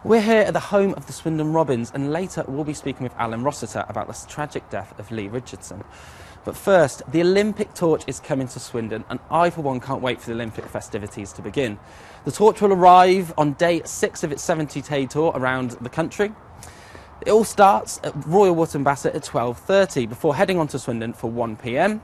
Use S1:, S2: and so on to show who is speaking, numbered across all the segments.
S1: We're here at the home of the Swindon Robins, and later we'll be speaking with Alan Rossiter about the tragic death of Lee Richardson. But first, the Olympic torch is coming to Swindon, and I for one can't wait for the Olympic festivities to begin. The torch will arrive on day 6 of its 70-day tour around the country. It all starts at Royal Wootton Bassett at 12:30 before heading on to Swindon for 1 p.m.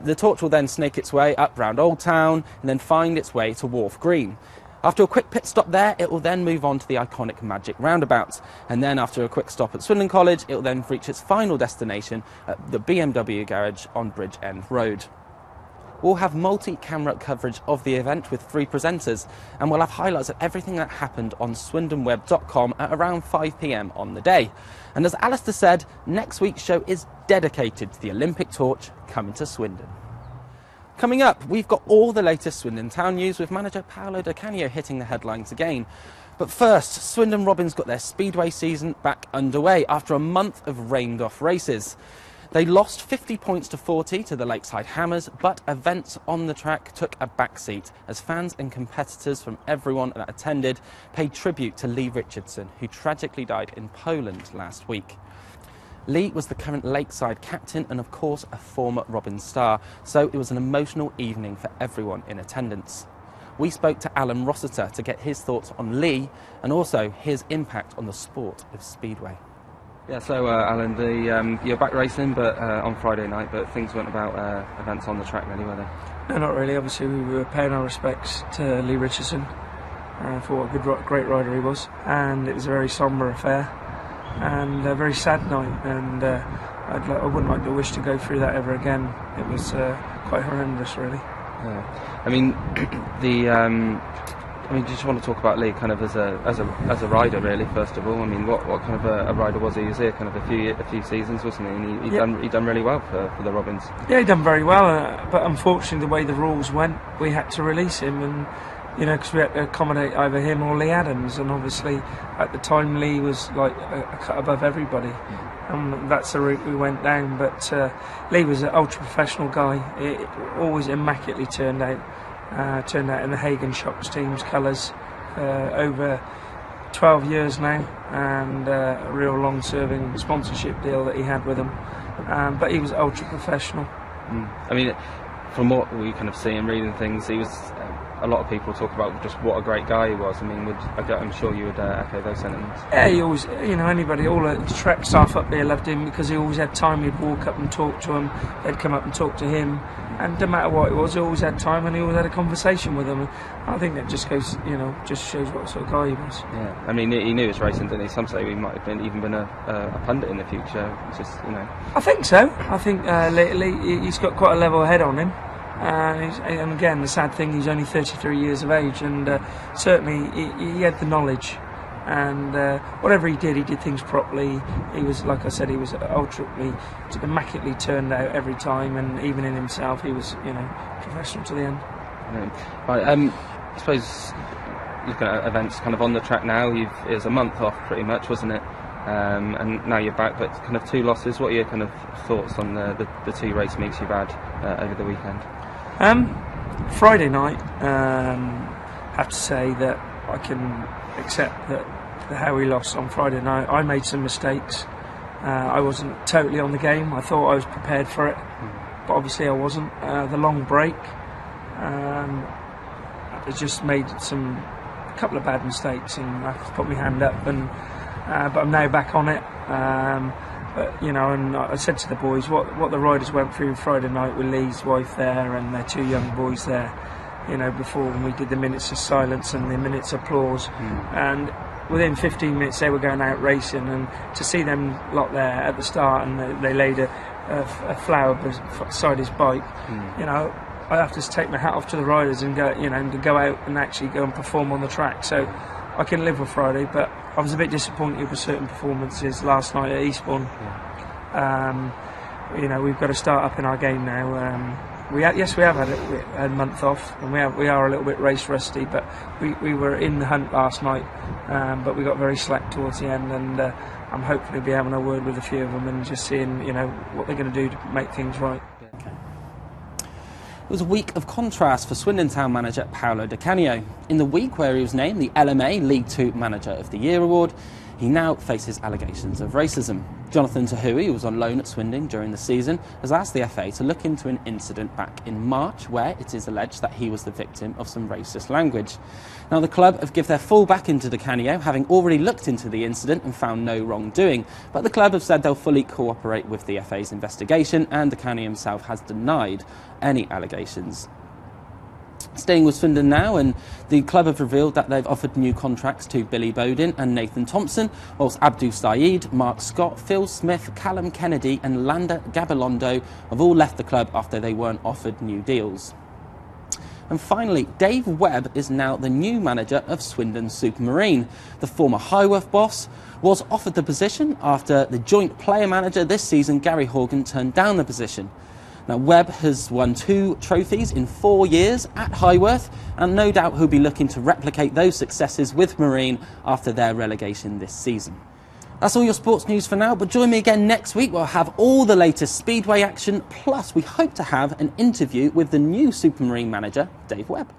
S1: The torch will then snake its way up round Old Town and then find its way to Wharf Green. After a quick pit stop there, it will then move on to the iconic Magic Roundabout. And then after a quick stop at Swindon College, it will then reach its final destination at the BMW garage on Bridge End Road. We'll have multi-camera coverage of the event with 3 presenters, and we'll have highlights of everything that happened on swindonweb.com at around 5 p.m. on the day. And as Alistair said, next week's show is dedicated to the Olympic torch coming to Swindon. Coming up, we've got all the latest Swindon Town news with manager Paolo Di Canio hitting the headlines again. But first, Swindon Robins got their speedway season back underway after a month of rained-off races. They lost 50 points to 40 to the Lakeside Hammers, but events on the track took a backseat as fans and competitors from everyone that attended paid tribute to Lee Richardson, who tragically died in Poland last week. Lee was the current Lakeside captain and of course a former Robins star, so it was an emotional evening for everyone in attendance. We spoke to Alan Rossiter to get his thoughts on Lee and also his impact on the sport of speedway. Yeah, so Alan, you're back racing but on Friday night, but things weren't about events on the track really, were they?
S2: No, not really. Obviously we were paying our respects to Lee Richardson for what a great rider he was, and it was a very sombre affair and a very sad night, and I wouldn't like to wish to go through that ever again. It was quite horrendous, really.
S1: Yeah. I mean, just want to talk about Lee kind of as a rider, really. First of all, I mean, what kind of a rider was he? He was here kind of a few seasons, wasn't he? And he done really well for the Robins.
S2: Yeah, he done very well, but unfortunately, the way the rules went, we had to release him, and because we had to accommodate either him or Lee Adams, and obviously at the time Lee was like a cut above everybody, and that's the route we went down. But Lee was an ultra professional guy. It always immaculately turned out in the Hagen Shocks team's colours over 12 years now, and a real long-serving sponsorship deal that he had with them. But he was ultra professional.
S1: I mean, from what we kind of see and reading things, he was. A lot of people talk about just what a great guy he was. I mean, I'm sure you would echo those sentiments.
S2: Yeah, he always, anybody, all the track staff up there loved him because he always had time. He'd walk up and talk to them. They'd come up and talk to him, and no matter what it was, he always had time and he always had a conversation with them. I think that just goes, just shows what sort of guy he was.
S1: Yeah, I mean, he knew his racing, didn't he? Some say he might have even been a pundit in the future. Just,
S2: I think so. I think lately he's got quite a level head on him. And again, the sad thing, he's only 33 years of age, and certainly he had the knowledge, and whatever he did things properly. He was, like I said, he was immaculately turned out every time, and even in himself he was, professional to the end.
S1: Right, I suppose looking at events kind of on the track now, it was a month off pretty much, wasn't it? And now you're back, but kind of 2 losses. What are your kind of thoughts on the 2 race meets you've had over the weekend?
S2: Friday night, have to say that I can accept that how we lost on Friday night. I made some mistakes. I wasn't totally on the game. I thought I was prepared for it, but obviously I wasn't. The long break, I just made a couple of bad mistakes, and I put my hand up, and but I'm now back on it. But and I said to the boys what the riders went through Friday night with Lee's wife there and their 2 young boys there, before when we did the minutes of silence and the minutes of applause, and within 15 minutes they were going out racing, and to see them lot there at the start, and they laid a flower beside his bike, I have to take my hat off to the riders and go, and to go out and actually go and perform on the track. So I can live with Friday, but I was a bit disappointed with certain performances last night at Eastbourne. We've got to start up in our game now. We have had a month off, and we are a little bit race rusty, but we were in the hunt last night, but we got very slack towards the end, and I'm hopefully be having a word with a few of them and just seeing what they're going to do to make things right.
S1: It was a week of contrast for Swindon Town manager Paolo Di Canio. In the week where he was named the LMA League 2 Manager of the Year award, he now faces allegations of racism. Jonathan Tahui, who was on loan at Swindon during the season, has asked the FA to look into an incident back in March where it is alleged that he was the victim of some racist language. Now, the club have given their full backing to Di Canio, having already looked into the incident and found no wrongdoing, but the club have said they'll fully cooperate with the FA's investigation, and Di Canio himself has denied any allegations. Staying with Swindon now, and the club have revealed that they've offered new contracts to Billy Bowden and Nathan Thompson, whilst Abdul Saeed, Mark Scott, Phil Smith, Callum Kennedy and Landa Gabilondo have all left the club after they weren't offered new deals. And finally, Dave Webb is now the new manager of Swindon Supermarine. The former Highworth boss was offered the position after the joint player manager this season, Gary Horgan, turned down the position. Now, Webb has won 2 trophies in 4 years at Highworth, and no doubt he'll be looking to replicate those successes with Marine after their relegation this season. That's all your sports news for now, but join me again next week. We'll have all the latest Speedway action, plus we hope to have an interview with the new Supermarine manager, Dave Webb.